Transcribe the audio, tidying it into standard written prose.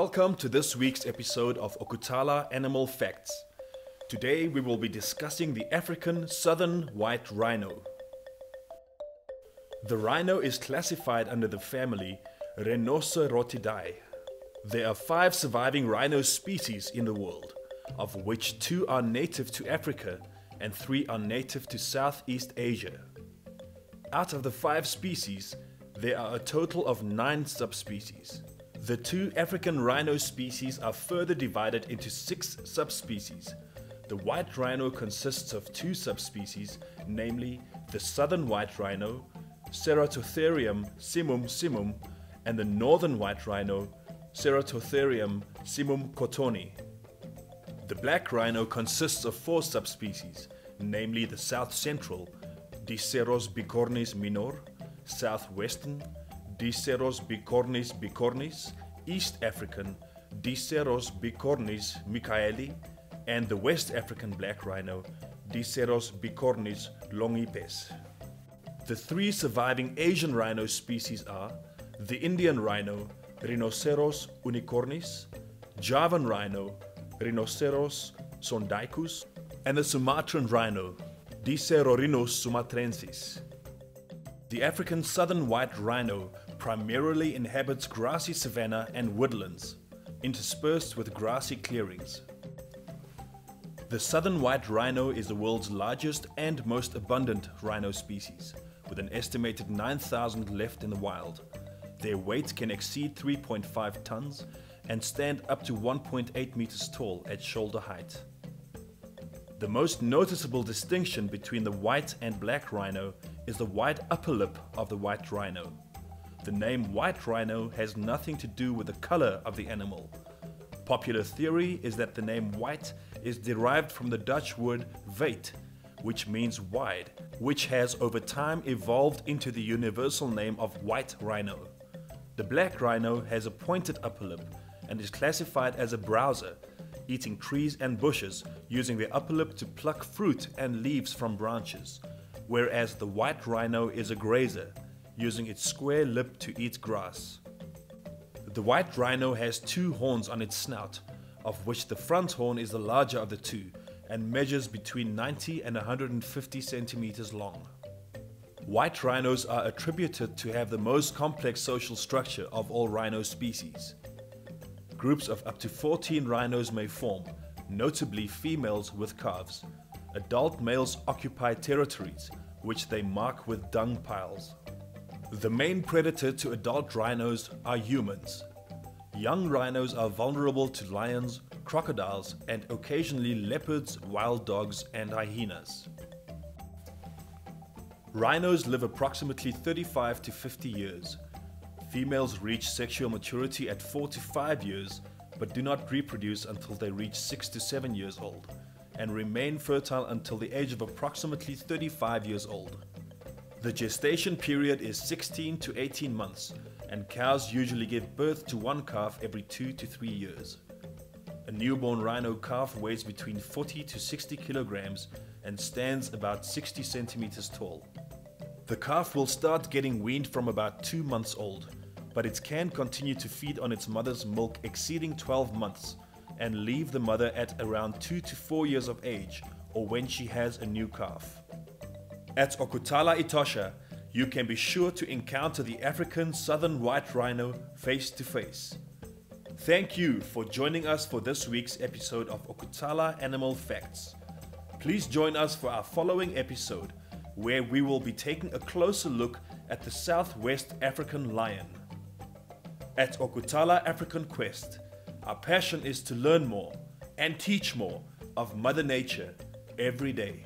Welcome to this week's episode of Okutala Animal Facts. Today we will be discussing the African southern white rhino. The rhino is classified under the family Rhinocerotidae. There are 5 surviving rhino species in the world, of which 2 are native to Africa and 3 are native to Southeast Asia. Out of the 5 species, there are a total of 9 subspecies. The 2 African rhino species are further divided into 6 subspecies. The white rhino consists of 2 subspecies, namely the southern white rhino, Ceratotherium simum simum, and the northern white rhino, Ceratotherium simum cottoni. The black rhino consists of 4 subspecies, namely the south central, Diceros bicornis minor, southwestern, Diceros bicornis bicornis, East African, Diceros bicornis michaeli, and the West African black rhino, Diceros bicornis longipes. The 3 surviving Asian rhino species are the Indian rhino, Rhinoceros unicornis, Javan rhino, Rhinoceros sondaicus, and the Sumatran rhino, Dicerorhinus sumatrensis. The African southern white rhino primarily inhabits grassy savanna and woodlands, interspersed with grassy clearings. The southern white rhino is the world's largest and most abundant rhino species, with an estimated 9,000 left in the wild. Their weight can exceed 3.5 tons and stand up to 1.8 meters tall at shoulder height. The most noticeable distinction between the white and black rhino is the white upper lip of the white rhino. The name white rhino has nothing to do with the color of the animal. Popular theory is that the name white is derived from the Dutch word wijd, which means wide, which has over time evolved into the universal name of white rhino. The black rhino has a pointed upper lip and is classified as a browser, eating trees and bushes, using the upper lip to pluck fruit and leaves from branches, whereas the white rhino is a grazer, using its square lip to eat grass. The white rhino has 2 horns on its snout, of which the front horn is the larger of the 2 and measures between 90 and 150 centimeters long. White rhinos are attributed to have the most complex social structure of all rhino species. Groups of up to 14 rhinos may form, notably females with calves. Adult males occupy territories, which they mark with dung piles. The main predator to adult rhinos are humans. Young rhinos are vulnerable to lions, crocodiles, and occasionally leopards, wild dogs, and hyenas. Rhinos live approximately 35 to 50 years. Females reach sexual maturity at 4 to 5 years, but do not reproduce until they reach 6 to 7 years old, and remain fertile until the age of approximately 35 years old. The gestation period is 16 to 18 months, and cows usually give birth to 1 calf every 2 to 3 years. A newborn rhino calf weighs between 40 to 60 kilograms and stands about 60 centimeters tall. The calf will start getting weaned from about 2 months old, but it can continue to feed on its mother's milk exceeding 12 months and leave the mother at around 2 to 4 years of age, or when she has a new calf. At Okutala Etosha, you can be sure to encounter the African southern white rhino face to face. Thank you for joining us for this week's episode of Okutala Animal Facts. Please join us for our following episode, where we will be taking a closer look at the Southwest African lion. At Okutala African Quest, our passion is to learn more and teach more of Mother Nature every day.